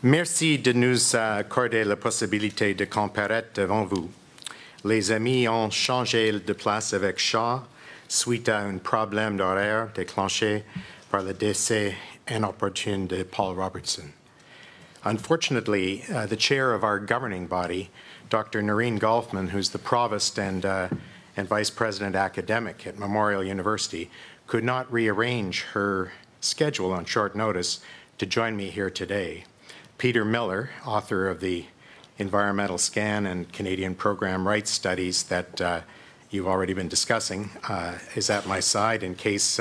Merci de nous accorder la possibilité de comparaître devant vous. Les amis ont changé de place avec Shaw suite à un problème d'horaire déclenché par le décès inopportune de Paul Robertson. Unfortunately, the chair of our governing body, Dr. Noreen Golfman, who's the provost and vice president academic at Memorial University, could not rearrange her schedule on short notice to join me here today. Peter Miller, author of the Environmental Scan and Canadian Program Rights Studies that you've already been discussing, is at my side in case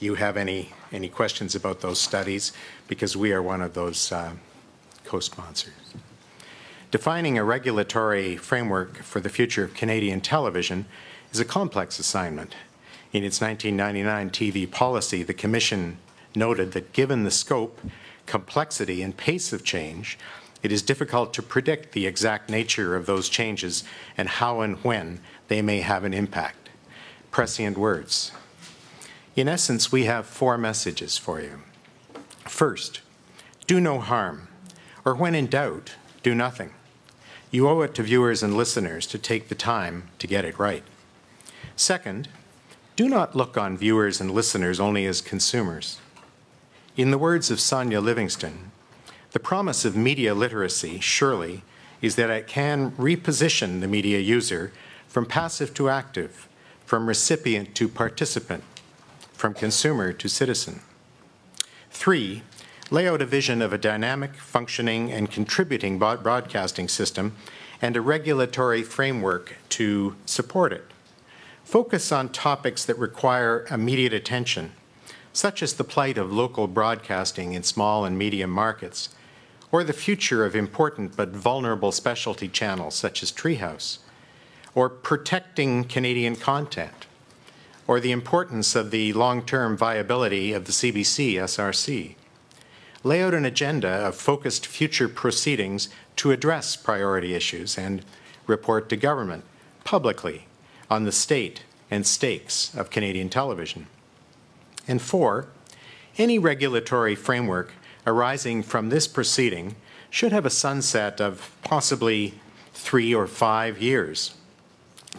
you have any questions about those studies, because we are one of those co-sponsors. Defining a regulatory framework for the future of Canadian television is a complex assignment. In its 1999 TV policy, the Commission noted that given the scope, complexity, and pace of change, it is difficult to predict the exact nature of those changes and how and when they may have an impact. Prescient words. In essence, we have 4 messages for you. First, do no harm, or when in doubt, do nothing. You owe it to viewers and listeners to take the time to get it right. Second, do not look on viewers and listeners only as consumers. In the words of Sonia Livingston, the promise of media literacy, surely, is that it can reposition the media user from passive to active, from recipient to participant, from consumer to citizen. 3, lay out a vision of a dynamic, functioning, and contributing broadcasting system and a regulatory framework to support it. Focus on topics that require immediate attention, such as the plight of local broadcasting in small and medium markets, or the future of important but vulnerable specialty channels such as Treehouse, or protecting Canadian content, or the importance of the long-term viability of the CBC SRC. Lay out an agenda of focused future proceedings to address priority issues and report to government publicly on the state and stakes of Canadian television. And 4, any regulatory framework arising from this proceeding should have a sunset of possibly 3 or 5 years.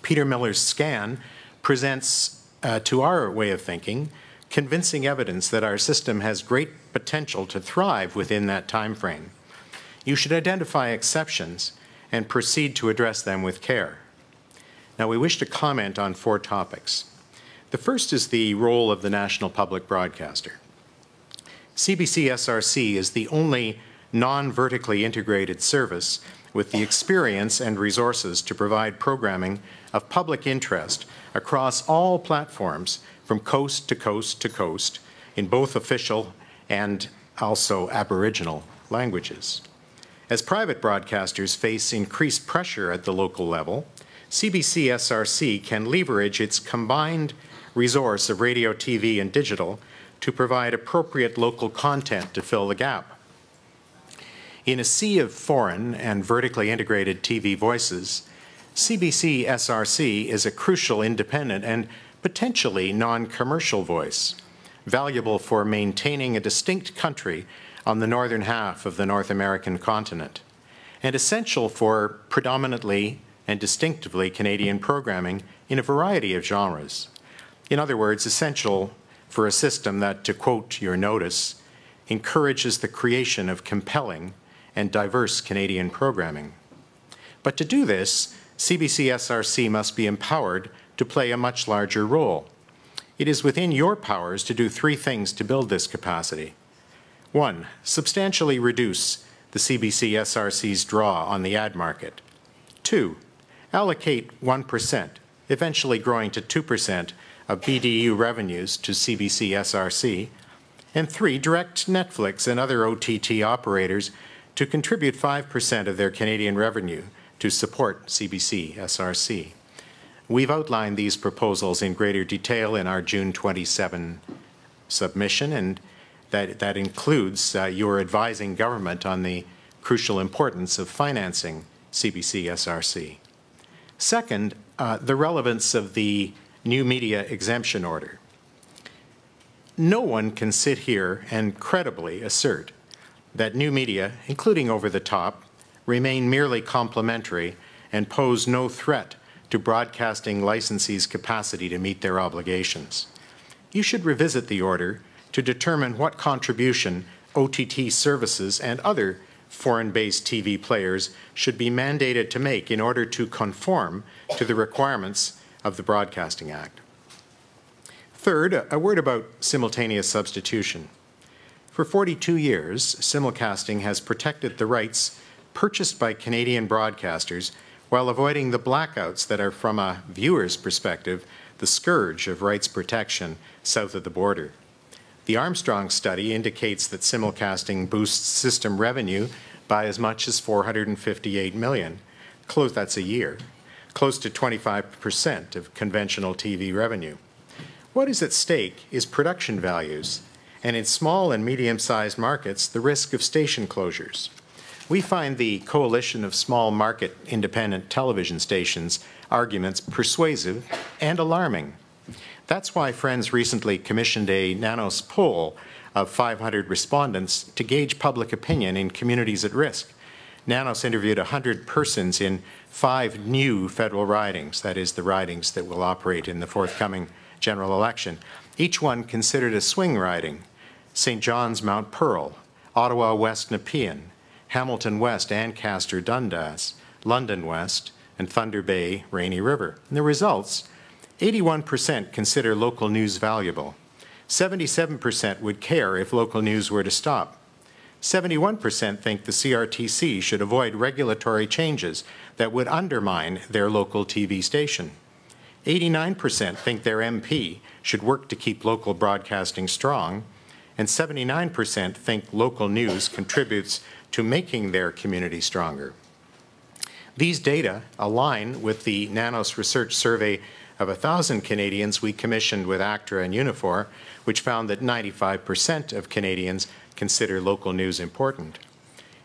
Peter Miller's scan presents, to our way of thinking, convincing evidence that our system has great potential to thrive within that time frame. You should identify exceptions and proceed to address them with care. Now, we wish to comment on 4 topics. The first is the role of the national public broadcaster. CBC SRC is the only non-vertically integrated service with the experience and resources to provide programming of public interest across all platforms from coast to coast to coast in both official and also Aboriginal languages. As private broadcasters face increased pressure at the local level, CBC SRC can leverage its combined resource of radio, TV, and digital to provide appropriate local content to fill the gap. In a sea of foreign and vertically integrated TV voices, CBC SRC is a crucial independent and potentially non-commercial voice, valuable for maintaining a distinct country on the northern half of the North American continent, and essential for predominantly and distinctively Canadian programming in a variety of genres. In other words, essential for a system that, to quote your notice, encourages the creation of compelling and diverse Canadian programming. But to do this, CBC SRC must be empowered to play a much larger role. It is within your powers to do 3 things to build this capacity. 1, substantially reduce the CBC SRC's draw on the ad market. 2, allocate 1%, eventually growing to 2% of BDU revenues to CBC SRC. And 3, direct Netflix and other OTT operators to contribute 5% of their Canadian revenue to support CBC SRC. We've outlined these proposals in greater detail in our June 27 submission, and that includes your advising government on the crucial importance of financing CBC SRC. Second, the relevance of the new media exemption order. No one can sit here and credibly assert that new media, including over-the-top, remain merely complementary and pose no threat to broadcasting licensees' capacity to meet their obligations. You should revisit the order to determine what contribution OTT services and other foreign-based TV players should be mandated to make in order to conform to the requirements of the Broadcasting Act. Third, a word about simultaneous substitution. For 42 years, simulcasting has protected the rights purchased by Canadian broadcasters while avoiding the blackouts that are, from a viewer's perspective, the scourge of rights protection south of the border. The Armstrong study indicates that simulcasting boosts system revenue by as much as $458 million. That's a year. Close to 25% of conventional TV revenue. What is at stake is production values, and in small and medium-sized markets, the risk of station closures. We find the coalition of small market independent television stations arguments persuasive and alarming. That's why Friends recently commissioned a Nanos poll of 500 respondents to gauge public opinion in communities at risk. Nanos interviewed 100 persons in 5 new federal ridings, that is, the ridings that will operate in the forthcoming general election. Each one considered a swing riding: St. John's, Mount Pearl, Ottawa West Nepean, Hamilton West, Ancaster Dundas, London West, and Thunder Bay Rainy River. And the results: 81% consider local news valuable. 77% would care if local news were to stop. 71% think the CRTC should avoid regulatory changes that would undermine their local TV station. 89% think their MP should work to keep local broadcasting strong, and 79% think local news contributes to making their community stronger. These data align with the Nanos Research Survey of 1,000 Canadians we commissioned with ACTRA and Unifor, which found that 95% of Canadians consider local news important.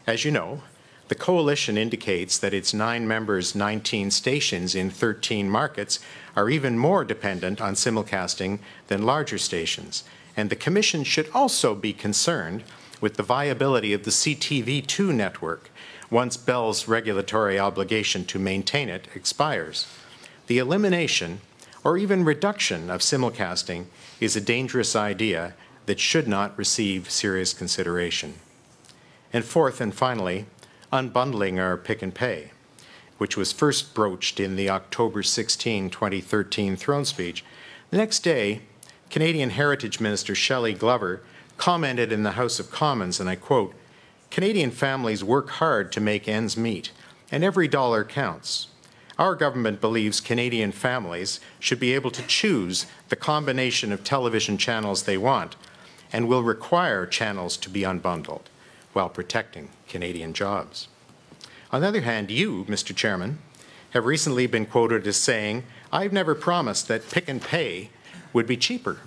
As you know, the coalition indicates that its 9 members, 19 stations in 13 markets are even more dependent on simulcasting than larger stations, and the Commission should also be concerned with the viability of the CTV2 network once Bell's regulatory obligation to maintain it expires. The elimination or even reduction of simulcasting is a dangerous idea that should not receive serious consideration. And fourth and finally, unbundling our pick and pay, which was first broached in the October 16, 2013 throne speech. The next day, Canadian Heritage Minister Shelley Glover commented in the House of Commons, and I quote, "Canadian families work hard to make ends meet, and every dollar counts. Our government believes Canadian families should be able to choose the combination of television channels they want and will require channels to be unbundled while protecting Canadian jobs." On the other hand, you, Mr. Chairman, have recently been quoted as saying, "I've never promised that pick and pay would be cheaper."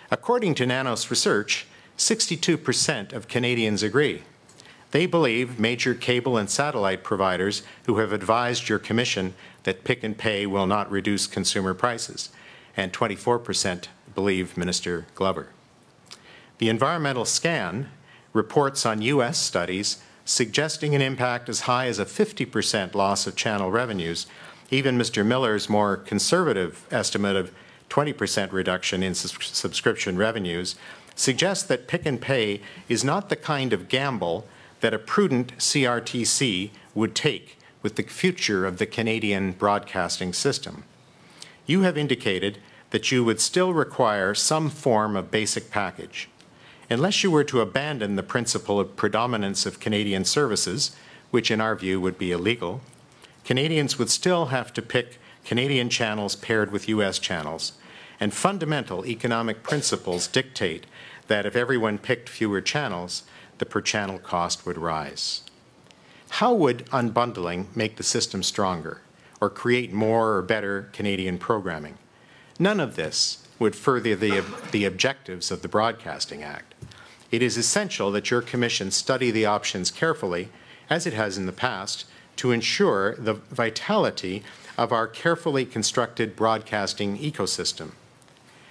According to Nanos Research, 62% of Canadians agree. They believe major cable and satellite providers who have advised your Commission that pick and pay will not reduce consumer prices, and 24% believe Minister Glover. The environmental scan reports on U.S. studies suggesting an impact as high as a 50% loss of channel revenues. Even Mr. Miller's more conservative estimate of 20% reduction in subscription revenues suggests that pick and pay is not the kind of gamble that a prudent CRTC would take with the future of the Canadian broadcasting system. You have indicated that you would still require some form of basic package. Unless you were to abandon the principle of predominance of Canadian services, which in our view would be illegal, Canadians would still have to pick Canadian channels paired with U.S. channels, and fundamental economic principles dictate that if everyone picked fewer channels, the per-channel cost would rise. How would unbundling make the system stronger or create more or better Canadian programming? None of this would further the objectives of the Broadcasting Act. It is essential that your Commission study the options carefully, as it has in the past, to ensure the vitality of our carefully constructed broadcasting ecosystem.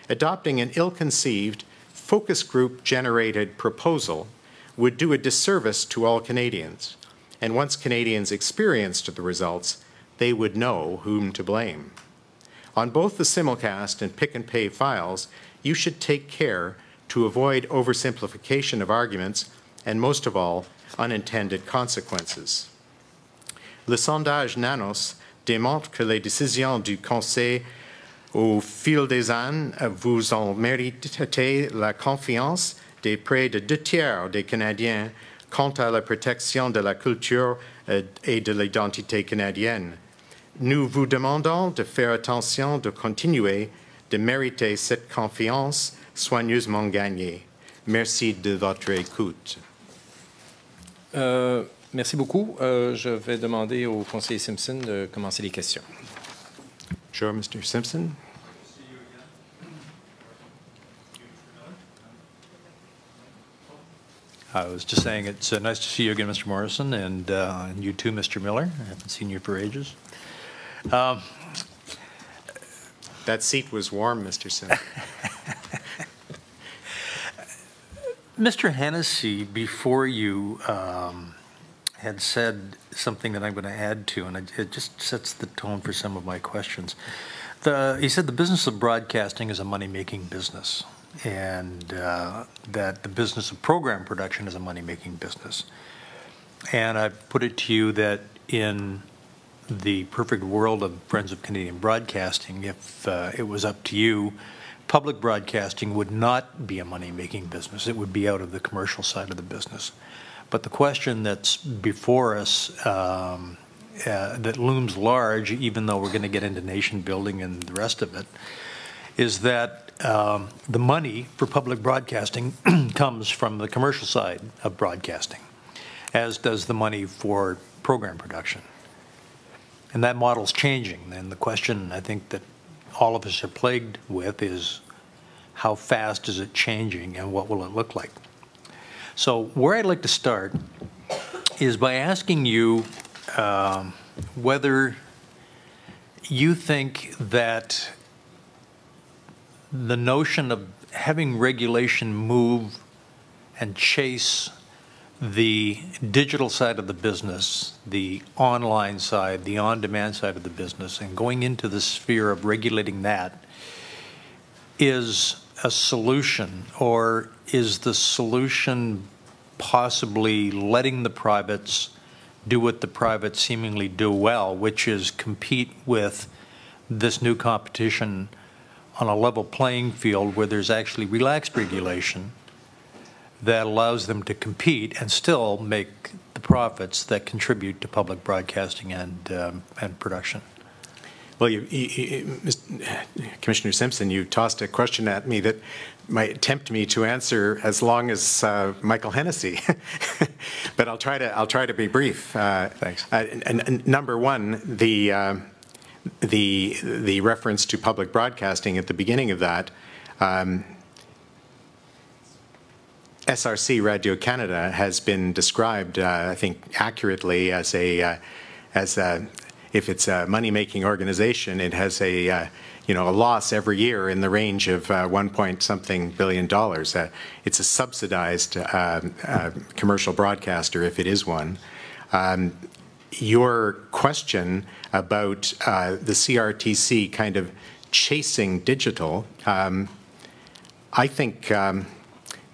Adopting an ill-conceived, focus group-generated proposal would do a disservice to all Canadians. And once Canadians experienced the results, they would know whom to blame. On both the simulcast and pick-and-pay files, you should take care to avoid oversimplification of arguments and, most of all, unintended consequences. Le sondage Nanos démontre que les décisions du Conseil au fil des années vous ont mérité la confiance de près de 2/3 des Canadiens quant à la protection de la culture et de l'identité canadienne. Nous vous demandons de faire attention de continuer de mériter cette confiance soigneusement gagnée. Merci de votre écoute. Merci beaucoup. Je vais demander au conseiller Simpson de commencer les questions. Sure, Mr. Simpson. I was just saying it's nice to see you again, Mr. Morrison, and you too, Mr. Miller. I haven't seen you for ages. That seat was warm, Mr. Simpson. Mr. Hennessy, before you had said something that I'm going to add to, and it just sets the tone for some of my questions. He said the business of broadcasting is a money-making business, and that the business of program production is a money-making business. And I put it to you that in the perfect world of Friends of Canadian Broadcasting, if it was up to you, public broadcasting would not be a money-making business. It would be out of the commercial side of the business. But the question that's before us that looms large, even though we're going to get into nation building and the rest of it, is that the money for public broadcasting comes from the commercial side of broadcasting, as does the money for program production. And that model's changing. And the question I think that all of us are plagued with is how fast is it changing and what will it look like? So where I'd like to start is by asking you whether you think that the notion of having regulation move and chase the digital side of the business, the online side, the on-demand side of the business, and going into the sphere of regulating that is a solution, or is the solution possibly letting the privates do what the privates seemingly do well, which is compete with this new competition on a level playing field where there's actually relaxed regulation that allows them to compete and still make the profits that contribute to public broadcasting and production? Well, Commissioner Simpson, you tossed a question at me that might tempt me to answer as long as Michael Hennessy, but I'll try to be brief. Thanks. And number one, the reference to public broadcasting at the beginning of that. SRC Radio-Canada has been described, I think, accurately as if it's a money-making organization, it has a loss every year in the range of $1.something billion. It's a subsidized commercial broadcaster, if it is one. Your question about the CRTC kind of chasing digital, I think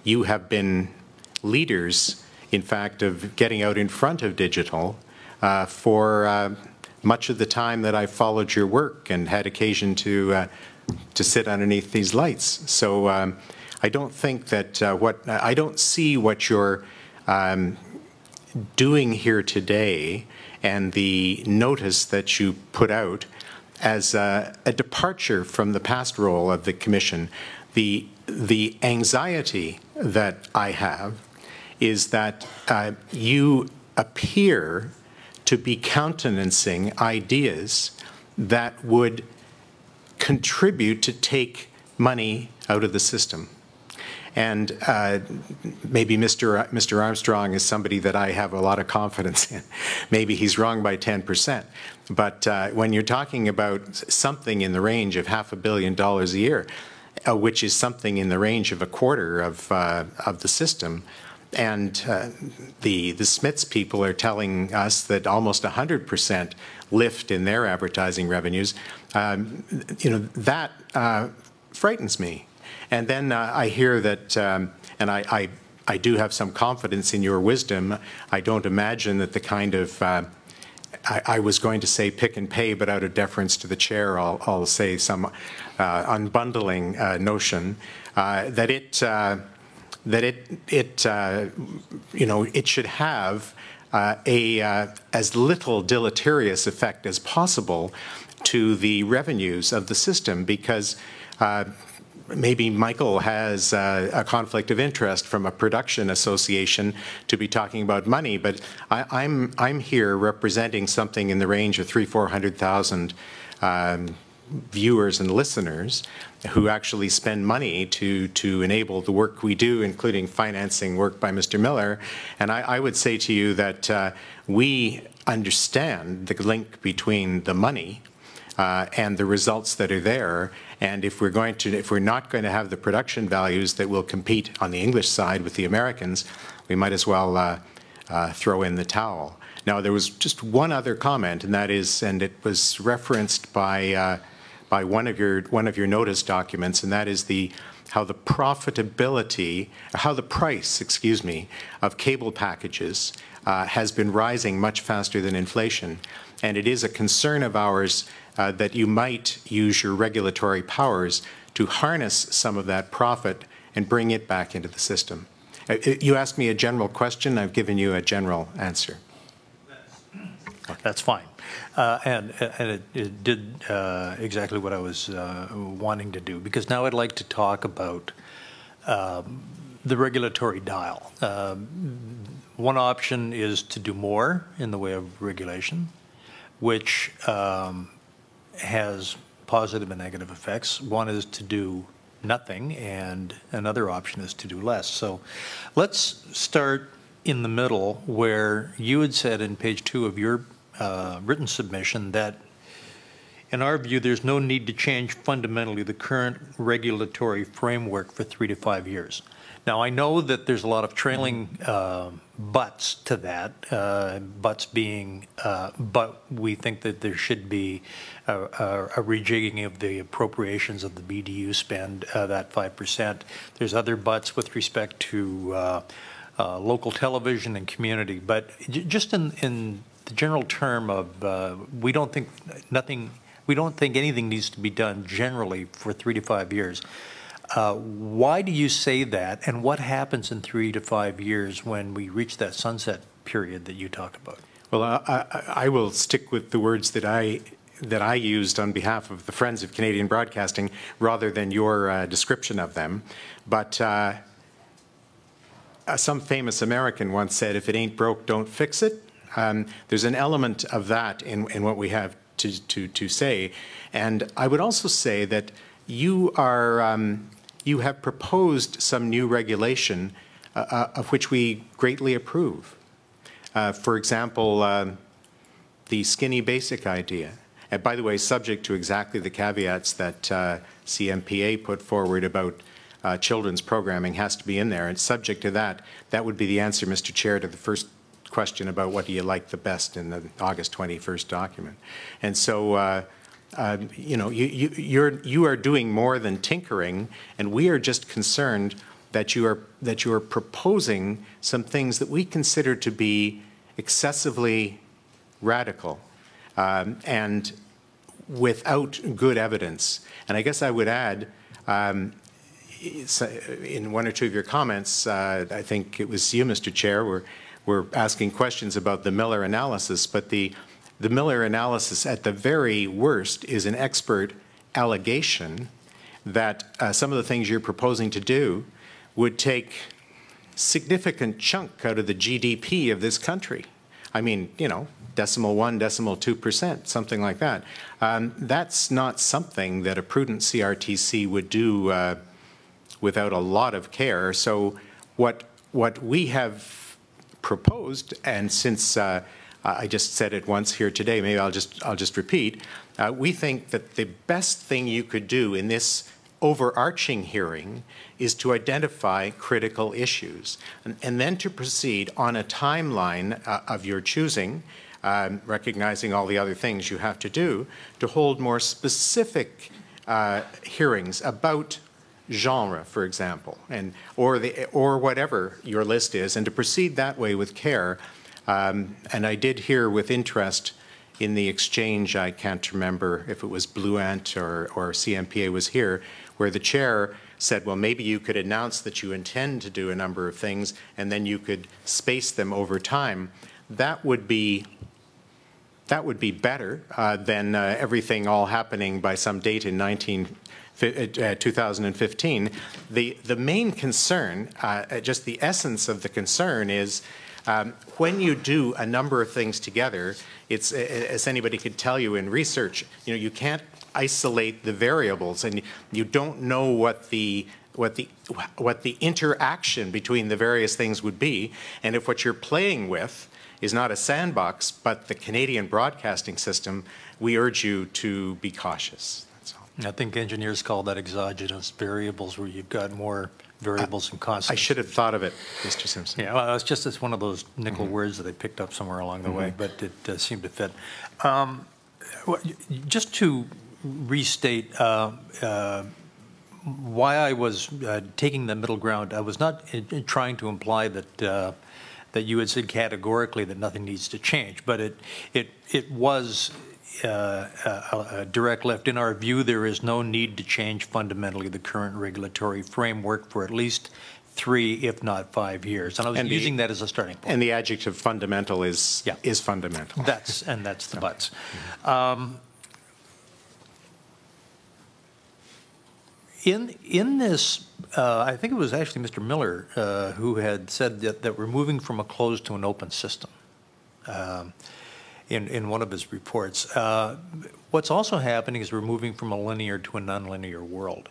you have been leaders, in fact, of getting out in front of digital for much of the time that I followed your work and had occasion to sit underneath these lights. So I don't think that I don't see what you're doing here today and the notice that you put out as a departure from the past role of the Commission. The anxiety that I have is that you appear to be countenancing ideas that would contribute to take money out of the system. And maybe Mr. Armstrong is somebody that I have a lot of confidence in. Maybe he's wrong by 10%. But when you're talking about something in the range of $500 million a year, which is something in the range of a quarter of the system, the Smiths people are telling us that almost 100% lift in their advertising revenues. You know, that frightens me. And then I hear that, and I do have some confidence in your wisdom. I don't imagine that the kind of, I was going to say pick and pay, but out of deference to the chair, I'll say some unbundling notion, that you know, it should have as little deleterious effect as possible to the revenues of the system, because maybe Michael has a conflict of interest from a production association to be talking about money, but I'm here representing something in the range of 300,000 to 400,000 viewers and listeners who actually spend money to enable the work we do, including financing work by Mr. Miller. And I would say to you that we understand the link between the money and the results that are there. And if we're not going to have the production values that will compete on the English side with the Americans, we might as well throw in the towel. Now, there was just one other comment, and that is, and it was referenced by one of your notice documents, and that is how the price, excuse me, of cable packages has been rising much faster than inflation. And it is a concern of ours that you might use your regulatory powers to harness some of that profit and bring it back into the system. You asked me a general question. I've given you a general answer. That's fine. And it did exactly what I was wanting to do, because now I'd like to talk about the regulatory dial. One option is to do more in the way of regulation, which has positive and negative effects. One is to do nothing, and another option is to do less. So let's start in the middle, where you had said in page 2 of your written submission that, in our view, there's no need to change fundamentally the current regulatory framework for 3 to 5 years. Now, I know that there's a lot of trailing buts to that, buts being, but we think that there should be a rejigging of the appropriations of the BDU spend, that 5%. There's other buts with respect to local television and community, but just in the general term of we don't think anything needs to be done generally for 3 to 5 years. Why do you say that, and what happens in 3 to 5 years when we reach that sunset period that you talked about? Well, I will stick with the words that I used on behalf of the Friends of Canadian Broadcasting rather than your description of them. But some famous American once said, "If it ain't broke, don't fix it." There's an element of that in what we have to say. And I would also say that you have proposed some new regulation of which we greatly approve. For example, the skinny basic idea. And by the way, subject to exactly the caveats that CMPA put forward about children's programming has to be in there. And subject to that, that would be the answer, Mr. Chair, to the first question about what do you like the best in the August 21st document. And so, you know, you are doing more than tinkering, and we are just concerned that you are proposing some things that we consider to be excessively radical and without good evidence. And I guess I would add, in one or two of your comments, I think it was you, Mr. Chair, were asking questions about the Miller analysis, but the Miller analysis at the very worst is an expert allegation that some of the things you're proposing to do would take significant chunk out of the GDP of this country. I mean, you know, 0.1%, 0.2%, something like that. That's not something that a prudent CRTC would do without a lot of care. So what we have proposed, and since I just said it once here today, maybe I'll just repeat, we think that the best thing you could do in this overarching hearing is to identify critical issues and then to proceed on a timeline of your choosing, recognizing all the other things you have to do, to hold more specific hearings about genre, for example, or whatever your list is, and to proceed that way with care. And I did hear with interest in the exchange, I can't remember if it was Blue Ant or CMPA was here, where the chair said, well, maybe you could announce that you intend to do a number of things and then you could space them over time. That would be better than everything all happening by some date in 2015. The main concern, just the essence of the concern is when you do a number of things together, it's, as anybody could tell you in research, you can't isolate the variables, and you don't know what the interaction between the various things would be. And if what you're playing with is not a sandbox, but the Canadian broadcasting system, we urge you to be cautious. That's all. I think engineers call that exogenous variables, where you've got more variables and constants. I should have thought of it, Mr. Simpson. Yeah, well, it's one of those nickel words that I picked up somewhere along the way, but it seemed to fit. Just to restate why I was taking the middle ground, I was not trying to imply that that you had said categorically that nothing needs to change, but it was a direct left. In our view, there is no need to change fundamentally the current regulatory framework for at least 3, if not 5 years. And I was using that as a starting point. And the adjective fundamental is fundamental. That's the buts. In this, I think it was actually Mr. Miller who had said that we're moving from a closed to an open system in one of his reports. What's also happening is we're moving from a linear to a nonlinear world.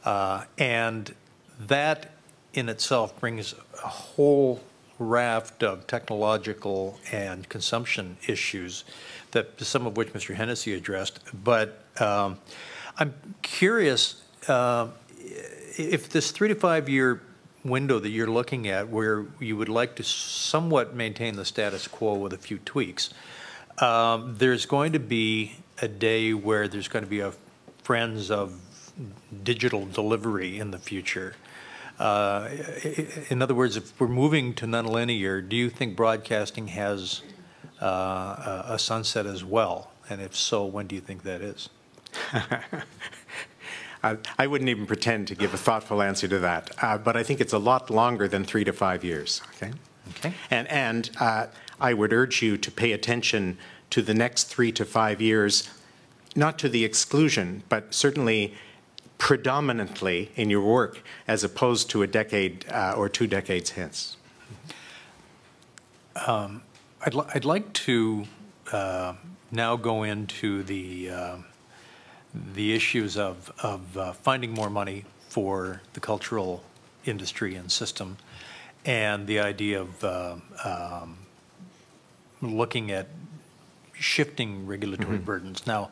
And that in itself brings a whole raft of technological and consumption issues, that some of which Mr. Hennessy addressed. But I'm curious, if this 3 to 5 year window that you're looking at, where you would like to somewhat maintain the status quo with a few tweaks, there's going to be a day where there's going to be a Friends of digital delivery in the future. In other words, if we're moving to nonlinear, do you think broadcasting has a sunset as well? And if so, when do you think that is? I wouldn't even pretend to give a thoughtful answer to that, but I think it's a lot longer than 3 to 5 years. Okay. Okay. And I would urge you to pay attention to the next 3 to 5 years, not to the exclusion, but certainly predominantly in your work, as opposed to a decade or 2 decades hence. I'd like to now go into the issues of finding more money for the cultural industry and system, and the idea of looking at shifting regulatory burdens. Now,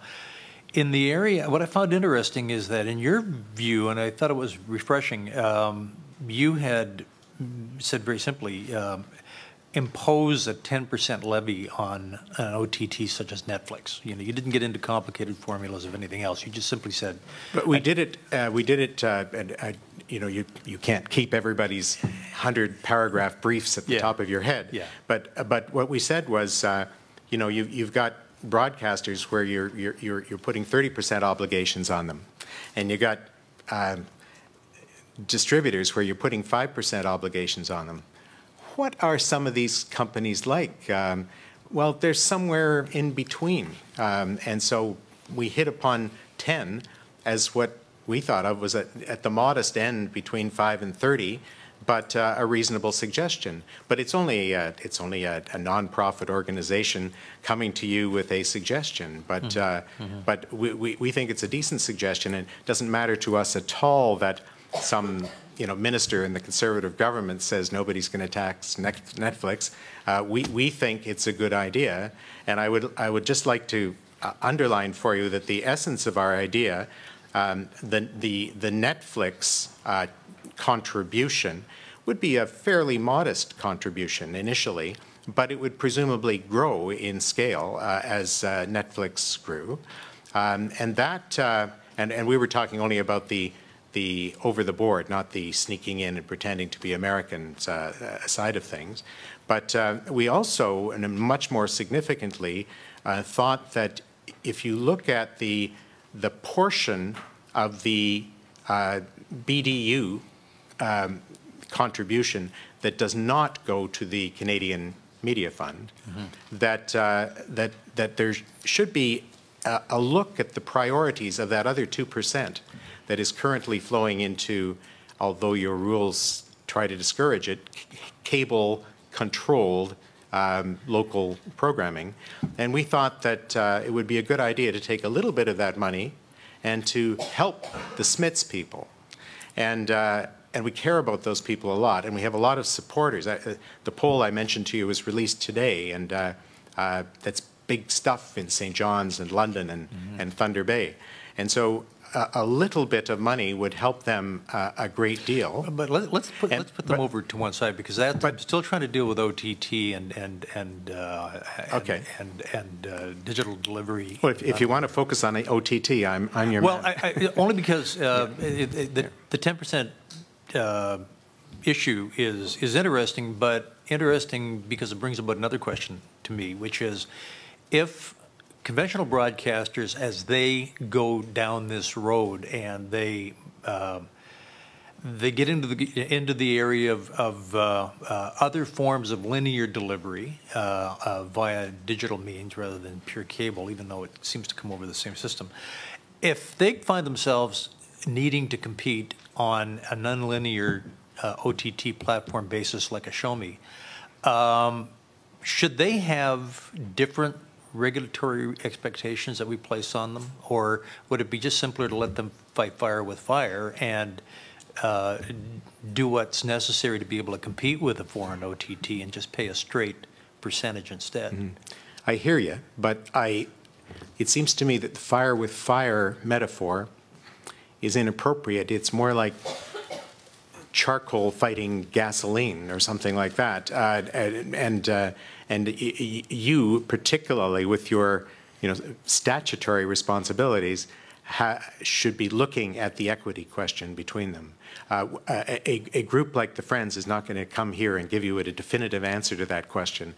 in the area, what I found interesting is that in your view, and I thought it was refreshing, you had said very simply, impose a 10% levy on an OTT such as Netflix. You didn't get into complicated formulas of anything else. You just simply said. But we did it. You can't keep everybody's 100-paragraph briefs at the top of your head. Yeah. But what we said was, you've got broadcasters where you're putting 30% obligations on them, and you got distributors where you're putting 5% obligations on them. What are some of these companies like? Well, they're somewhere in between. And so we hit upon 10 as what we thought of was at the modest end between 5 and 30, but a reasonable suggestion. But it's only a nonprofit organization coming to you with a suggestion. But but we think it's a decent suggestion, and it doesn't matter to us at all that some minister in the Conservative government says nobody's going to tax Netflix. We think it's a good idea, and I would just like to underline for you that the essence of our idea the Netflix contribution would be a fairly modest contribution initially, but it would presumably grow in scale as Netflix grew. And we were talking only about the over the board, not the sneaking in and pretending to be Americans side of things. But we also, and much more significantly, thought that if you look at the portion of the BDU contribution that does not go to the Canadian Media Fund, that there should be a look at the priorities of that other 2% that is currently flowing into, although your rules try to discourage it, cable-controlled local programming. And we thought that it would be a good idea to take a little bit of that money and to help the Smiths people. And we care about those people a lot, and we have a lot of supporters. The poll I mentioned to you was released today, and that's big stuff in St. John's and London and Thunder Bay. And so a little bit of money would help them a great deal. But let's put them over to one side, because I'm still trying to deal with OTT and digital delivery. Well, if you want to focus on the OTT, I'm your man. Well, only because the 10% issue is interesting, but interesting because it brings about another question to me, which is, if conventional broadcasters, as they go down this road and they get into the area of other forms of linear delivery via digital means rather than pure cable, even though it seems to come over the same system, if they find themselves needing to compete on a nonlinear OTT platform basis like a Show Me, should they have different regulatory expectations that we place on them, or would it be just simpler to let them fight fire with fire and do what's necessary to be able to compete with a foreign OTT and just pay a straight percentage instead? I hear you, but it seems to me that the fire with fire metaphor is inappropriate. It's more like charcoal fighting gasoline or something like that. And you, particularly with your statutory responsibilities, should be looking at the equity question between them. A group like the Friends is not going to come here and give you a definitive answer to that question.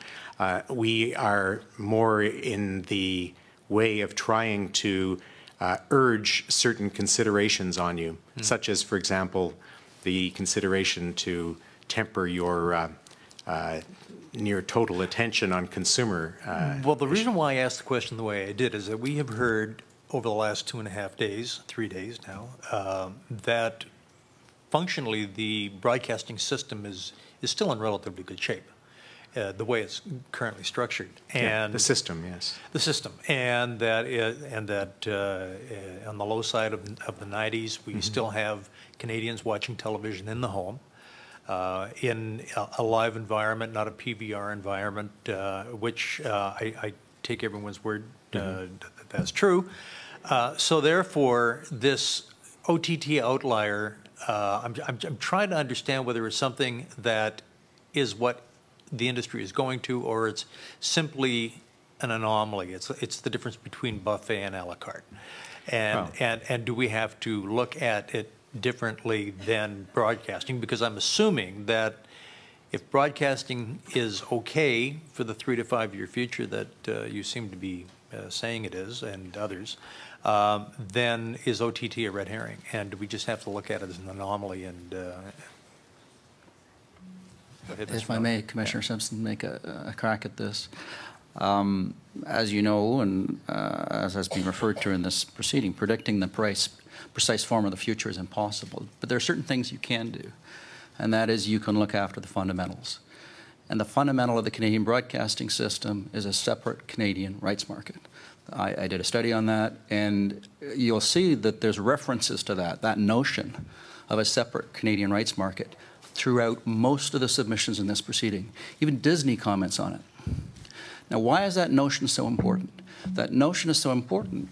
We are more in the way of trying to urge certain considerations on you, such as, for example, the consideration to temper your near total attention on consumer well, the reason why I asked the question the way I did is that we have heard over the last 2.5 days, 3 days now, that functionally the broadcasting system is still in relatively good shape, the way it's currently structured. And the system, yes. The system, and that on the low side of the 90s, we still have Canadians watching television in the home, in a live environment, not a PVR environment, which I take everyone's word that that's true. So therefore, this OTT outlier, I'm trying to understand whether it's something that is what the industry is going to, or it's simply an anomaly. It's the difference between buffet and a la carte. And do we have to look at it differently than broadcasting? Because I'm assuming that if broadcasting is okay for the 3 to 5 year future that you seem to be saying it is, and others, then is OTT a red herring? And do we just have to look at it as an anomaly? And if I may, Commissioner Simpson, make a crack at this. As you know, and as has been referred to in this proceeding, predicting the precise form of the future is impossible. But there are certain things you can do, and that is you can look after the fundamentals. And the fundamental of the Canadian broadcasting system is a separate Canadian rights market. I did a study on that, and you'll see that there's references to that notion of a separate Canadian rights market throughout most of the submissions in this proceeding. Even Disney comments on it. Now, why is that notion so important? That notion is so important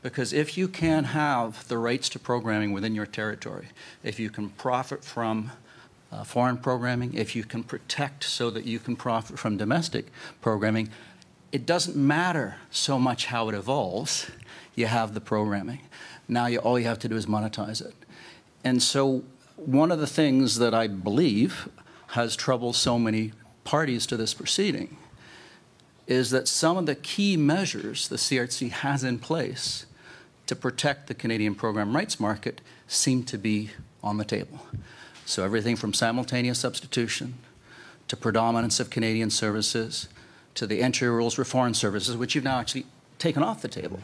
Because if you can have the rights to programming within your territory, if you can profit from foreign programming, if you can protect so that you can profit from domestic programming, it doesn't matter so much how it evolves. You have the programming. Now all you have to do is monetize it. And so one of the things that I believe has troubled so many parties to this proceeding is that some of the key measures the CRTC has in place to protect the Canadian program rights market seem to be on the table. So everything from simultaneous substitution to predominance of Canadian services to the entry rules for foreign services, which you've now actually taken off the table,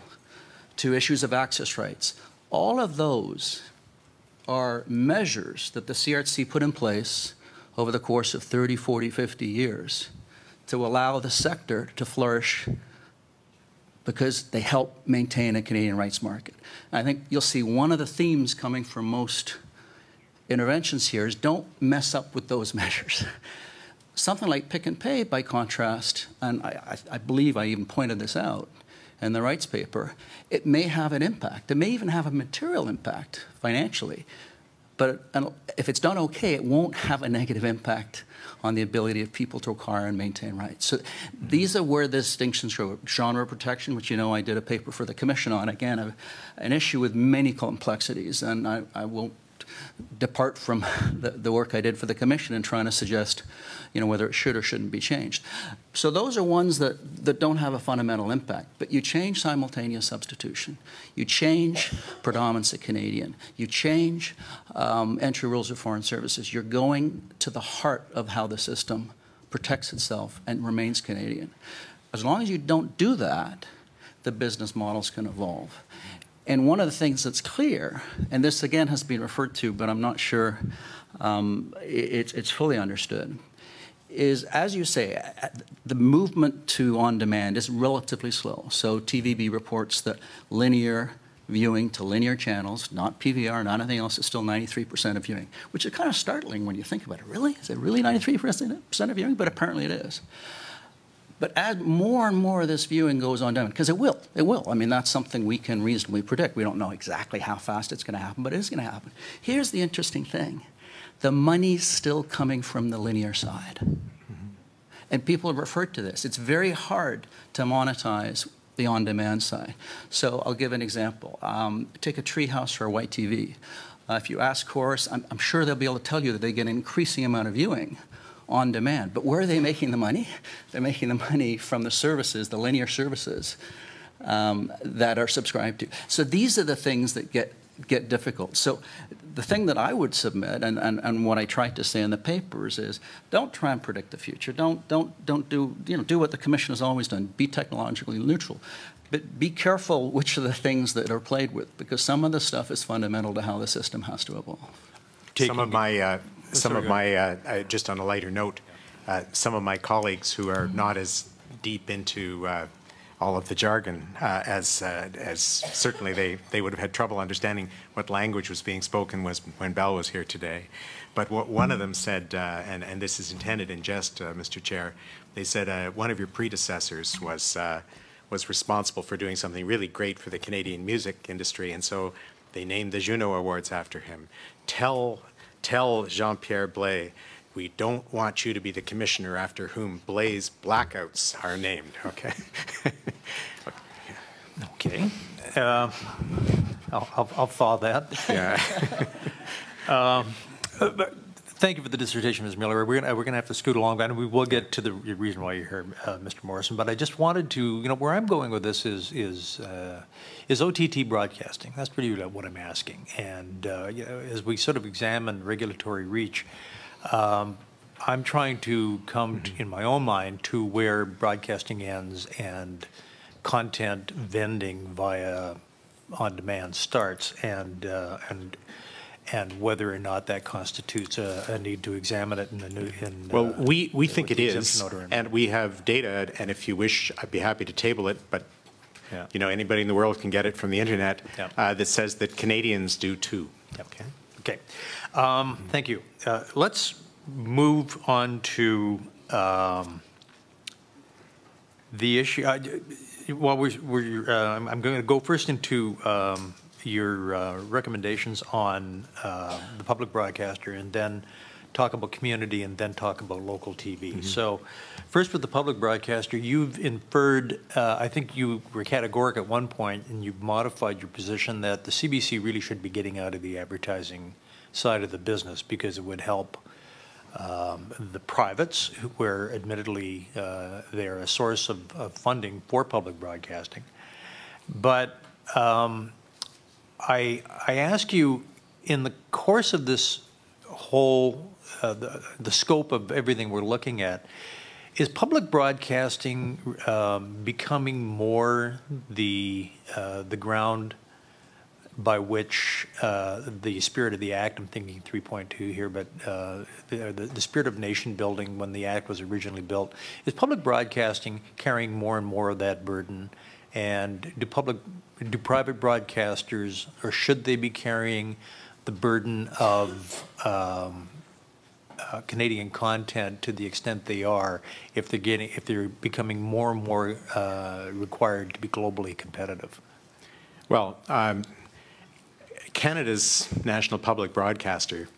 to issues of access rights. All of those are measures that the CRTC put in place over the course of 30, 40, 50 years to allow the sector to flourish because they help maintain a Canadian rights market. And I think you'll see one of the themes coming from most interventions here is don't mess up with those measures. Something like pick and pay, by contrast, and I believe I even pointed this out in the rights paper, it may have an impact. It may even have a material impact financially. But if it's done okay, it won't have a negative impact on the ability of people to acquire and maintain rights. So these are where the distinctions show. Genre protection, which you know I did a paper for the Commission on, again, an issue with many complexities, and I won't depart from the work I did for the Commission in trying to suggest, you know, whether it should or shouldn't be changed. So those are ones that don't have a fundamental impact. But you change simultaneous substitution, you change predominance of Canadian, you change entry rules of foreign services. You're going to the heart of how the system protects itself and remains Canadian. As long as you don't do that, the business models can evolve. And one of the things that's clear, and this again has been referred to, but I'm not sure it's fully understood, is, as you say, the movement to on-demand is relatively slow. So TVB reports that linear viewing to linear channels, not PVR, not anything else, is still 93% of viewing, which is kind of startling when you think about it. Really? Is it really 93% of viewing? But apparently it is. But as more and more of this viewing goes on demand, because it will. I mean, that's something we can reasonably predict. We don't know exactly how fast it's going to happen, but it is going to happen. Here's the interesting thing. The money's still coming from the linear side. And people have referred to this. It's very hard to monetize the on-demand side. So I'll give an example. Take a Treehouse or a White TV. If you ask Chorus, I'm sure they'll be able to tell you that they get an increasing amount of viewing on demand. But where are they making the money? They're making the money from the services, the linear services that are subscribed to. So these are the things that get difficult. So the thing that I would submit, and what I tried to say in the papers, is don't try and predict the future. Don't do, do what the Commission has always done. Be technologically neutral. But be careful which of the things that are played with, because some of the stuff is fundamental to how the system has to evolve. Some of my, just on a lighter note, some of my colleagues who are not as deep into all of the jargon as certainly they would have had trouble understanding what language was being spoken when Bell was here today. But what one of them said, and this is intended in jest, Mr. Chair, they said one of your predecessors was responsible for doing something really great for the Canadian music industry, and so they named the Juno Awards after him. Tell Jean-Pierre Blais, we don't want you to be the commissioner after whom Blais blackouts are named, okay? Okay. I'll thaw that. Yeah. Thank you for the dissertation, Ms. Miller. We're gonna have to scoot along, and we will get to the reason why you're here, Mr. Morrison. But I just wanted to, where I'm going with this is OTT broadcasting. That's pretty what I'm asking. And as we sort of examine regulatory reach, I'm trying to come in my own mind to where broadcasting ends and content vending via on-demand starts, and whether or not that constitutes a need to examine it in the new. Well, we think it is, and we have data. And if you wish, I'd be happy to table it. But anybody in the world can get it from the internet that says that Canadians do too. Okay. Okay. Thank you. Let's move on to The issue, I'm going to go first into your recommendations on the public broadcaster, and then talk about community, and then talk about local TV. So first with the public broadcaster, you've inferred, I think you were categoric at one point, and you've modified your position that the CBC really should be getting out of the advertising side of the business because it would help the privates, where admittedly they're a source of funding for public broadcasting. But I ask you, in the course of this whole, the scope of everything we're looking at, is public broadcasting becoming more the ground by which the spirit of the Act, I'm thinking 3.2 here, but the spirit of nation building when the Act was originally built, is public broadcasting carrying more and more of that burden? And do private broadcasters, or should they be carrying the burden of Canadian content to the extent they are, if they're becoming more and more required to be globally competitive? Well, Canada's national public broadcaster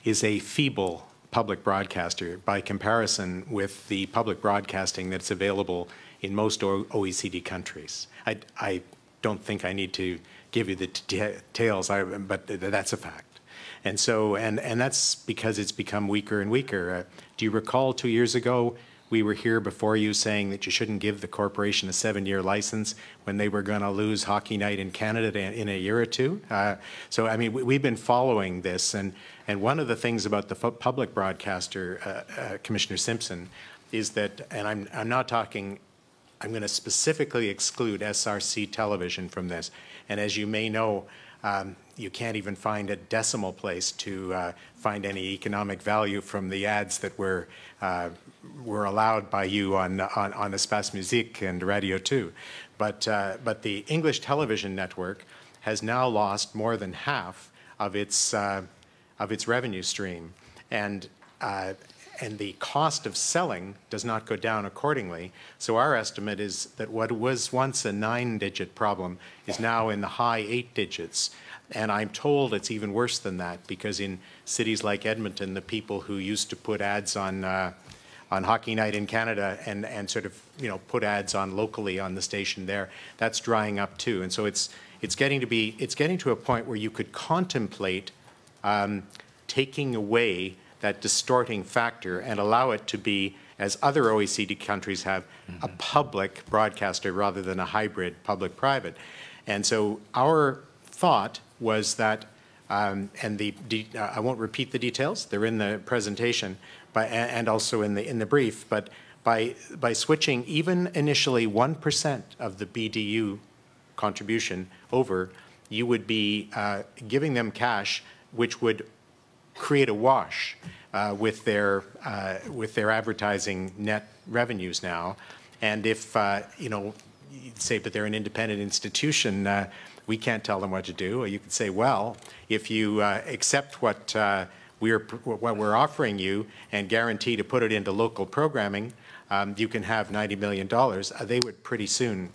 is a feeble public broadcaster by comparison with the public broadcasting that's available in most OECD countries. I don't think I need to give you the details, but that's a fact. And so, and that's because it's become weaker and weaker. Do you recall 2 years ago, we were here before you saying that you shouldn't give the corporation a 7-year license when they were going to lose Hockey Night in Canada in a year or two? So, I mean, we've been following this, and one of the things about the public broadcaster, Commissioner Simpson, is that, and I'm not talking, I'm going to specifically exclude SRC television from this, and as you may know, you can't even find a decimal place to find any economic value from the ads that were allowed by you on Espace Musique and Radio 2. But the English television network has now lost more than half of its revenue stream, and the cost of selling does not go down accordingly. So our estimate is that what was once a 9-digit problem is now in the high 8 digits. And I'm told it's even worse than that, because in cities like Edmonton, the people who used to put ads on Hockey Night in Canada and sort of, you know, put ads on locally on the station there, that's drying up too. And so it's getting to a point where you could contemplate taking away that distorting factor and allow it to be, as other OECD countries have, a public broadcaster rather than a hybrid public-private. And so our thought was that, and I won't repeat the details, they're in the presentation, and also in the brief, but by switching even initially 1% of the BDU contribution over, you would be giving them cash which would create a wash with their advertising net revenues now. And if you know, you'd say, but they're an independent institution, we can't tell them what to do. You could say, well, if you accept what we're offering you and guarantee to put it into local programming, you can have $90 million. They would pretty soon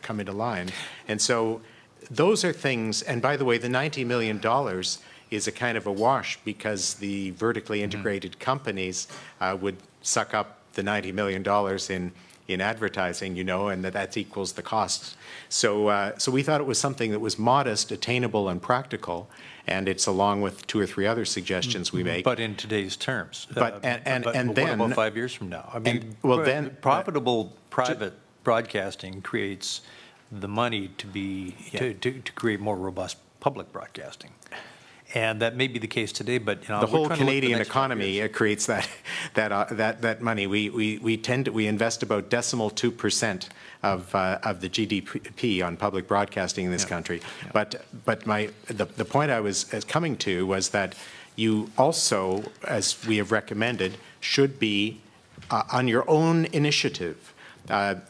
come into line. And so those are things, and by the way, the $90 million is a kind of a wash, because the vertically integrated companies would suck up the $90 million in advertising, you know, and that equals the costs. So, so we thought it was something that was modest, attainable, and practical, and it's along with 2 or 3 other suggestions we make. But in today's terms. But then, what about 5 years from now? I mean, well, then profitable private broadcasting creates the money to be to create more robust public broadcasting. And that may be the case today, but you know, the whole Canadian economy creates that money. We invest about 0.2% of the GDP on public broadcasting in this country. But the point I was coming to was that you also, as we have recommended, should be on your own initiative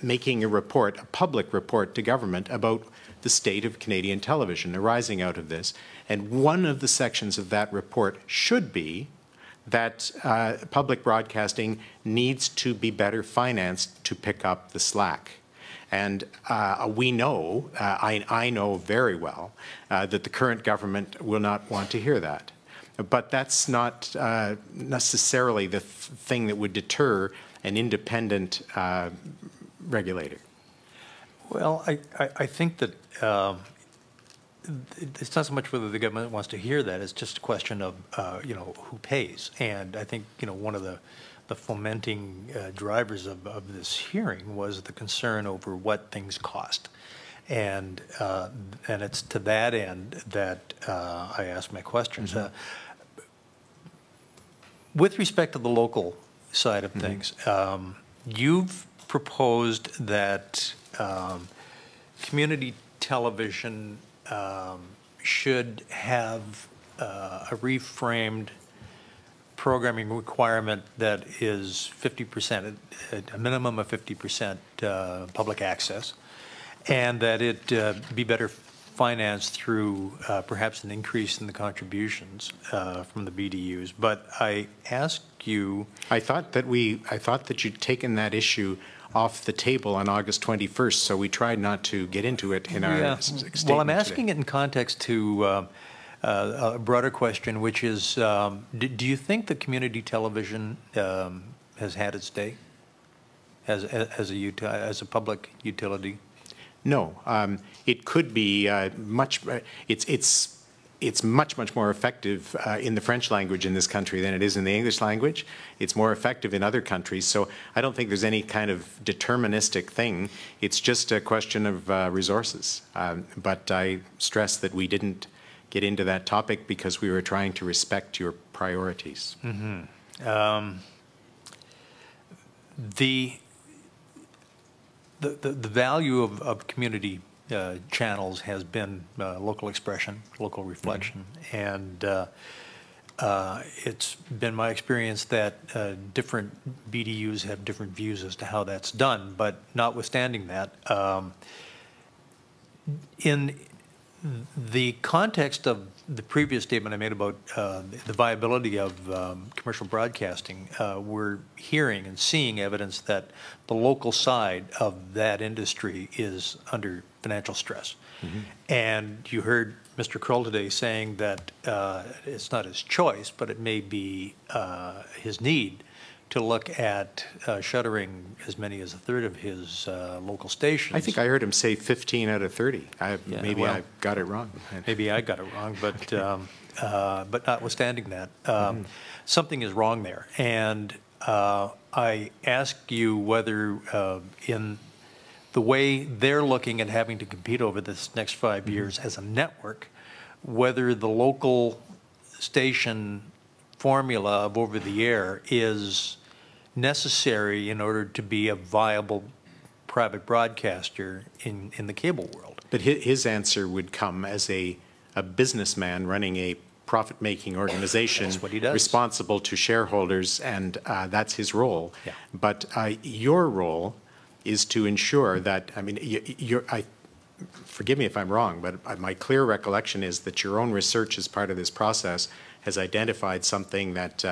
making a public report to government about the state of Canadian television arising out of this. And one of the sections of that report should be that public broadcasting needs to be better financed to pick up the slack. And we know, I know very well, that the current government will not want to hear that. But that's not necessarily the thing that would deter an independent regulator. Well, I think that it's not so much whether the government wants to hear that, it's just a question of, you know, who pays. And I think, you know, one of the fomenting drivers of this hearing was the concern over what things cost. And it's to that end that I asked my questions. With respect to the local side of things, you've proposed that community television should have a reframed programming requirement that is 50%, a minimum of 50% public access, and that it be better financed through perhaps an increase in the contributions from the BDUs. But I ask you, I thought that you'd taken that issue off the table on August 21st, so we tried not to get into it in our statement. Well, I'm asking it in context to a broader question, which is, do you think that community television has had its day as a public utility? No, it could be much. It's much more effective in the French language in this country than it is in the English language. It's more effective in other countries. So I don't think there's any kind of deterministic thing. It's just a question of resources. But I stress that we didn't get into that topic because we were trying to respect your priorities. The value of community channels has been local expression, local reflection, and it's been my experience that different BDUs have different views as to how that's done. But notwithstanding that, in the context of the previous statement I made about the viability of commercial broadcasting, we're hearing and seeing evidence that the local side of that industry is under financial stress. And you heard Mr. Kroll today saying that it's not his choice, but it may be his need to look at shuttering as many as a third of his local stations. I think I heard him say 15 out of 30. Maybe I got it wrong. Maybe I got it wrong, but notwithstanding that, something is wrong there. And I ask you whether in the way they're looking at having to compete over this next 5 years as a network, whether the local station formula of over-the-air is necessary in order to be a viable private broadcaster in the cable world. But his answer would come as a businessman running a profit-making organization. That's what he does. Responsible to shareholders, and that's his role. Yeah. But your role is to ensure that, I mean, forgive me if I'm wrong, but my clear recollection is that your own research as part of this process has identified something that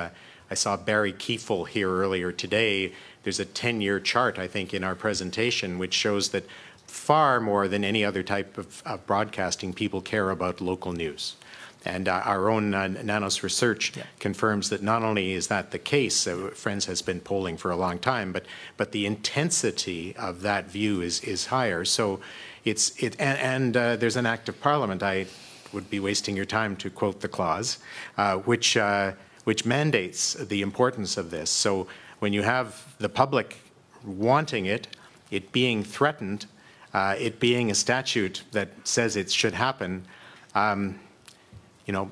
I saw Barry Kiefel here earlier today. There's a 10-year chart, I think, in our presentation, which shows that far more than any other type of broadcasting, people care about local news. And our own Nanos research confirms that not only is that the case, Friends has been polling for a long time, but the intensity of that view is higher. So there's an act of Parliament. I would be wasting your time to quote the clause, which mandates the importance of this. So when you have the public wanting it, it being threatened, it being a statute that says it should happen, you know,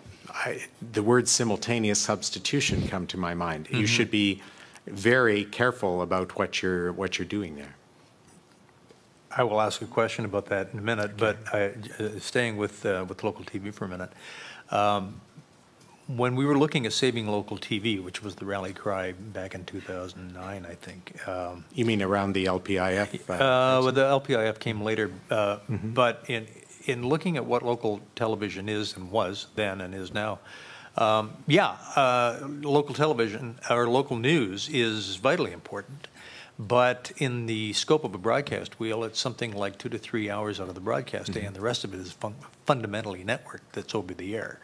the word simultaneous substitution come to my mind. You should be very careful about what you're doing there. I will ask a question about that in a minute, but staying with local TV for a minute. When we were looking at saving local TV, which was the rally cry back in 2009, I think. You mean around the LPIF? Well, the LPIF came later, but in looking at what local television is and was then and is now, Local television or local news is vitally important, but in the scope of a broadcast wheel, it's something like 2 to 3 hours out of the broadcast day, and the rest of it is fundamentally networked that's over the air.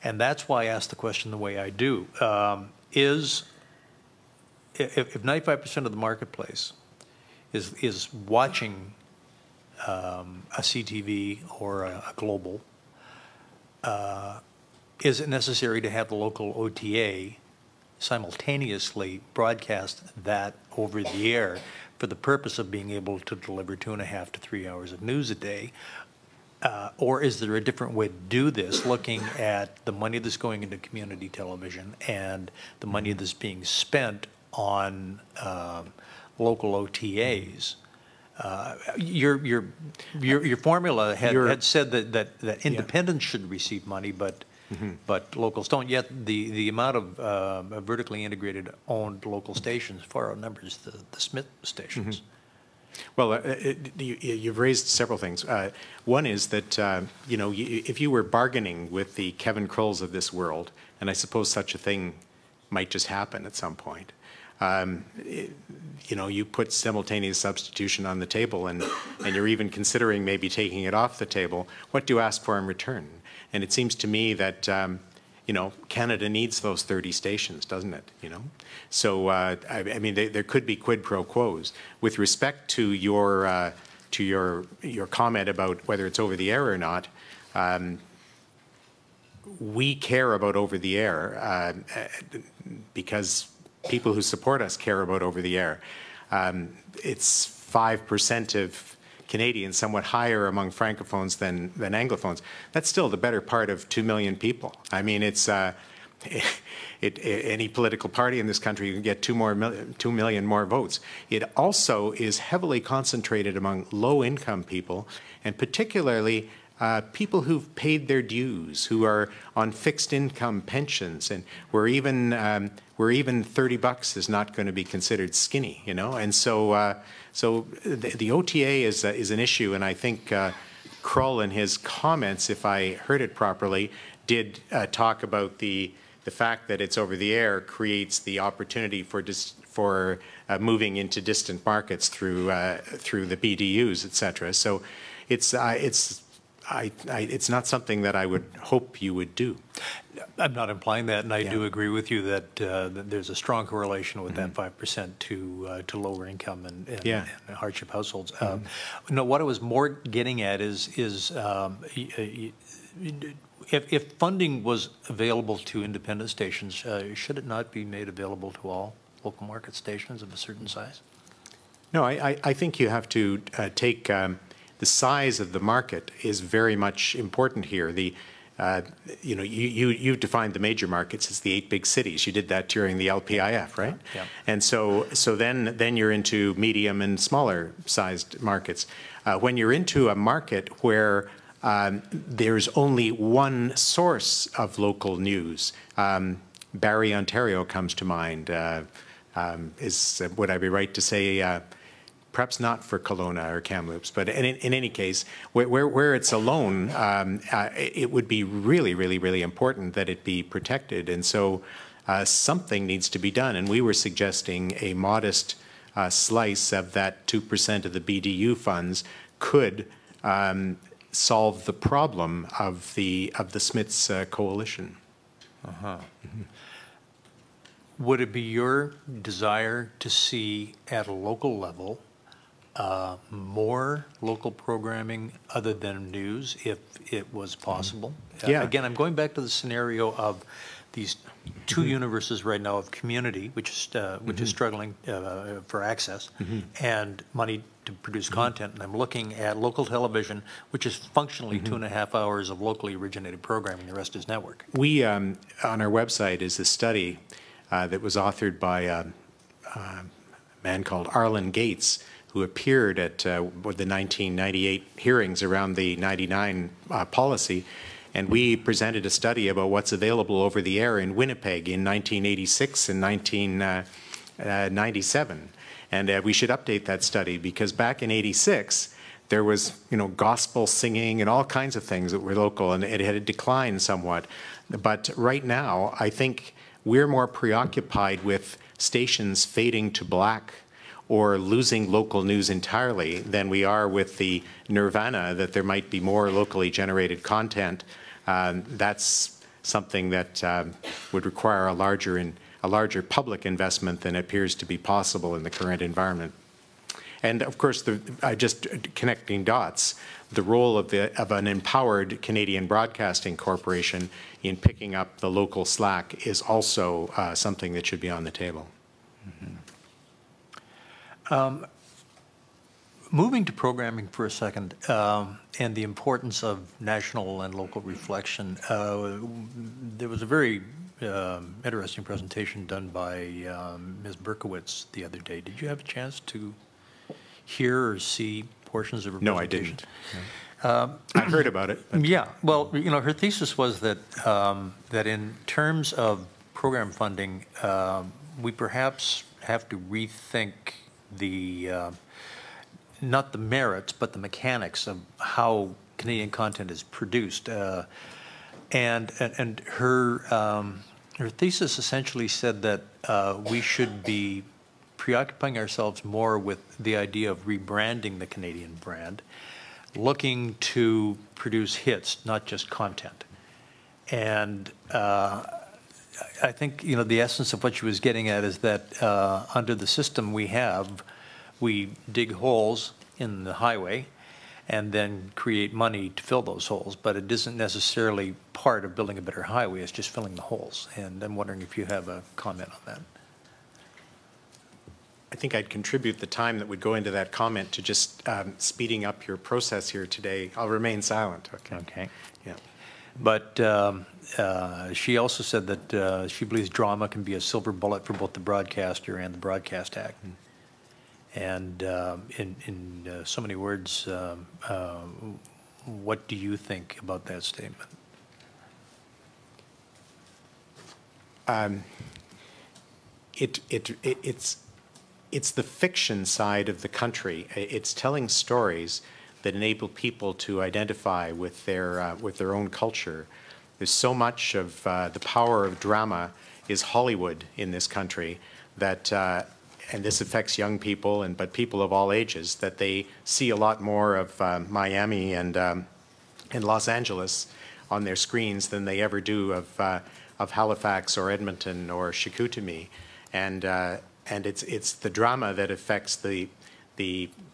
And that's why I asked the question the way I do. If 95% of the marketplace is watching a CTV or a global, is it necessary to have the local OTA simultaneously broadcast that over the air for the purpose of being able to deliver 2.5 to 3 hours of news a day? Or is there a different way to do this, looking at the money that's going into community television and the money that's being spent on local OTAs? Your formula had said that independents should receive money, but locals don't. Yet the amount of vertically integrated owned local stations far outnumbers the Smith stations. Well, you've raised several things. One is that, if you were bargaining with the Kevin Krulls of this world, and I suppose such a thing might just happen at some point, you put simultaneous substitution on the table, and you're even considering maybe taking it off the table, what do you ask for in return? And it seems to me that, Canada needs those 30 stations, doesn't it? So I mean, there could be quid pro quos with respect to your comment about whether it's over the air or not. We care about over the air because people who support us care about over the air. It's 5% of Canadians, somewhat higher among francophones than anglophones. That's still the better part of 2 million people. I mean, it's any political party in this country can get 2 million more votes. It also is heavily concentrated among low-income people, and particularly people who've paid their dues, who are on fixed income pensions, and where even $30 is not going to be considered skinny, And so the OTA is an issue, and I think Krull in his comments, if I heard it properly, did talk about the fact that it's over the air creates the opportunity for moving into distant markets through the BDUs, etc. So it's not something that I would hope you would do. I'm not implying that, and I do agree with you that there's a strong correlation with that 5% to lower income and hardship households. No, what I was more getting at is if funding was available to independent stations, should it not be made available to all local market stations of a certain size? No, I think you have to take the size of the market is very much important here. You defined the major markets as the 8 big cities. You did that during the LPIF, right? Yeah. And so then you're into medium and smaller sized markets. When you're into a market where there's only one source of local news, Barrie, Ontario comes to mind. Would I be right to say? Perhaps not for Kelowna or Kamloops, but in any case, where it's alone, it would be really, really, really important that it be protected. And so something needs to be done. And we were suggesting a modest slice of that 2% of the BDU funds could solve the problem of the Smiths coalition. Would it be your desire to see at a local level more local programming other than news, if it was possible? Again, I'm going back to the scenario of these two universes right now of community, which is struggling for access, and money to produce content. And I'm looking at local television, which is functionally 2.5 hours of locally originated programming. The rest is network. We, on our website, is a study that was authored by a man called Arlen Gates, who appeared at the 1998 hearings around the 99 policy, and we presented a study about what's available over the air in Winnipeg in 1986 and 1997. And we should update that study, because back in '86, there was, gospel singing and all kinds of things that were local, and it had declined somewhat. But right now, I think we're more preoccupied with stations fading to black or losing local news entirely than we are with the nirvana that there might be more locally generated content. That's something that would require a larger public investment than appears to be possible in the current environment. And of course, just connecting dots, the role of an empowered Canadian Broadcasting Corporation in picking up the local slack is also something that should be on the table. Mm-hmm. Moving to programming for a second, and the importance of national and local reflection, there was a very interesting presentation done by Ms. Berkowitz the other day. Did you have a chance to hear or see portions of her presentation? No, I didn't. I heard about it. Yeah, well, her thesis was that that in terms of program funding, we perhaps have to rethink the not the merits, but the mechanics of how Canadian content is produced. And her thesis essentially said that we should be preoccupying ourselves more with the idea of rebranding the Canadian brand, looking to produce hits, not just content. And I think, the essence of what she was getting at is that under the system we have, we dig holes in the highway and then create money to fill those holes, but it isn't necessarily part of building a better highway, it's just filling the holes. And I'm wondering if you have a comment on that. I think I'd contribute the time that would go into that comment to just speeding up your process here today. I'll remain silent. Okay. Okay. Yeah. But she also said that she believes drama can be a silver bullet for both the broadcaster and the Broadcast Act. And in so many words, what do you think about that statement? It's the fiction side of the country. It's telling stories that enable people to identify with their own culture. There's so much of the power of drama is Hollywood in this country that, and this affects young people but people of all ages, that they see a lot more of Miami and Los Angeles on their screens than they ever do of Halifax or Edmonton or Chicoutimi, and it's the drama that affects the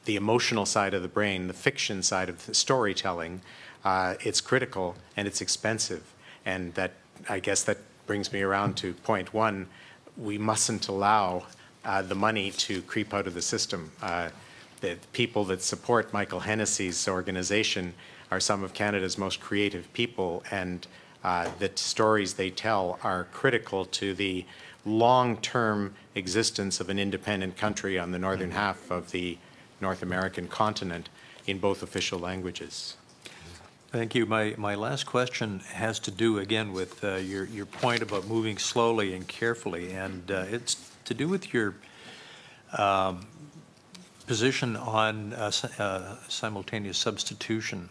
emotional side of the brain, the fiction side of the storytelling. It's critical and it's expensive, and that, I guess that brings me around to point one. We mustn't allow the money to creep out of the system. The people that support Michael Hennessy's organization are some of Canada's most creative people, and the stories they tell are critical to the long-term existence of an independent country on the northern half of the North American continent in both official languages. Thank you. My last question has to do again with your point about moving slowly and carefully, and it's to do with your position on simultaneous substitution.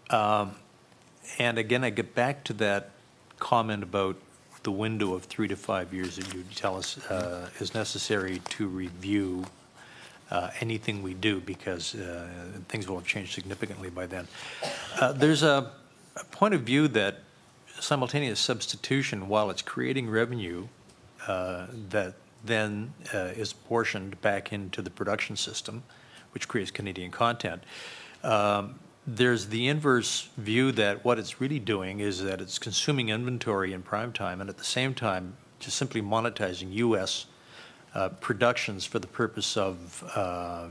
And again, I get back to that comment about the window of 3 to 5 years that you tell us is necessary to review anything we do, because things will have changed significantly by then. There's a point of view that simultaneous substitution, while it's creating revenue that then is portioned back into the production system, which creates Canadian content, there's the inverse view that what it's really doing is that it's consuming inventory in prime time and at the same time just simply monetizing U.S. Productions for the purpose of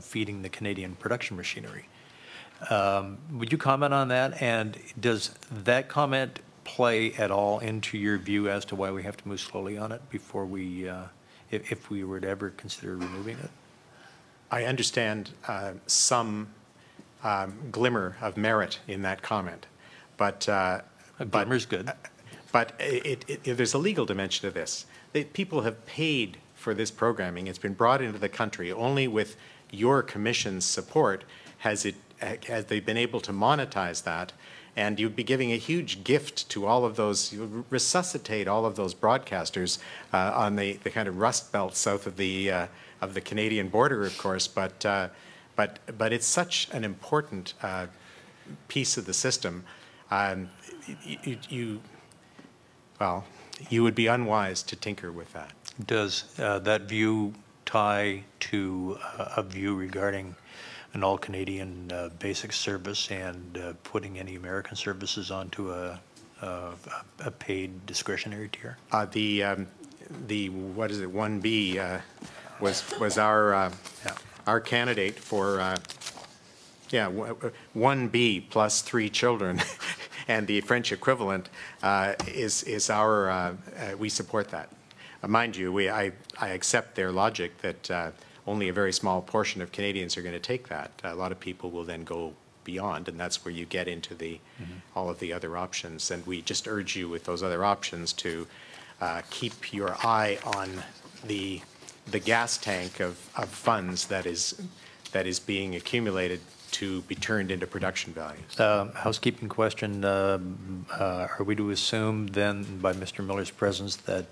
feeding the Canadian production machinery. Would you comment on that? And does that comment play at all into your view as to why we have to move slowly on it before we, if we were to ever consider removing it? I understand some glimmer of merit in that comment, but A glimmer's good. But there's a legal dimension to this. People have paid for this programming. It's been brought into the country. Only with your commission's support has had they been able to monetize that, and you'd be giving a huge gift to all of those, you would resuscitate all of those broadcasters on the kind of rust belt south of the Canadian border, of course, but it's such an important piece of the system. You would be unwise to tinker with that. Does that view tie to a view regarding an all-Canadian basic service and putting any American services onto a paid discretionary tier? The what is it, 1B was our candidate for 1B plus 3 children. And the French equivalent is our, we support that. Mind you, I accept their logic that only a very small portion of Canadians are going to take that. A lot of people will then go beyond, and that's where you get into the all of the other options. And we just urge you with those other options to keep your eye on the gas tank of funds that is being accumulated to be turned into production values. Housekeeping question, are we to assume then by Mr. Miller's presence that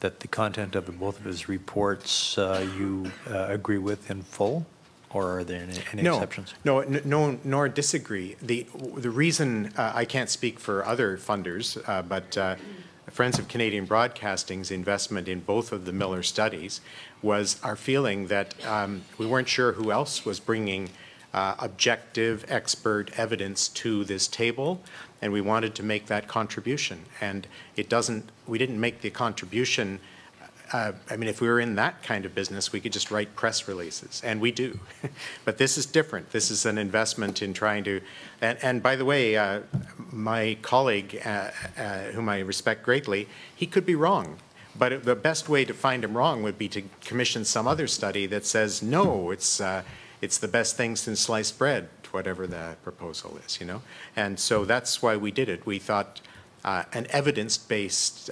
that the content of both of his reports you agree with in full, or are there any exceptions? No, nor disagree. The reason I can't speak for other funders, but Friends of Canadian Broadcasting's investment in both of the Miller studies was our feeling that we weren't sure who else was bringing objective, expert evidence to this table, and we wanted to make that contribution. And we didn't make the contribution, I mean, if we were in that kind of business, we could just write press releases, and we do. But this is different. This is an investment in trying to, and by the way, my colleague, whom I respect greatly, he could be wrong. But the best way to find him wrong would be to commission some other study that says, no, it's the best thing since sliced bread, whatever the proposal is, you know? And so that's why we did it. We thought an evidence-based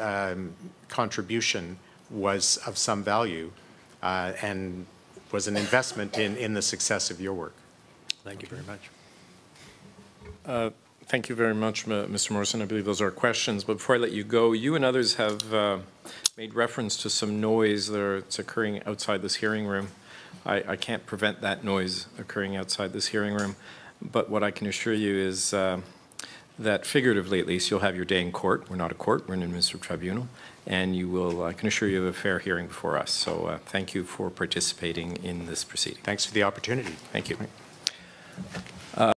contribution was of some value and was an investment in the success of your work. Thank you very much. Thank you very much, Mr. Morrison. I believe those are questions. But before I let you go, you and others have made reference to some noise that's occurring outside this hearing room. I can't prevent that noise occurring outside this hearing room, but what I can assure you is that figuratively, at least, you'll have your day in court. We're not a court, we're an administrative tribunal, and you will, I can assure you, have a fair hearing before us. So thank you for participating in this proceeding. Thanks for the opportunity. Thank you.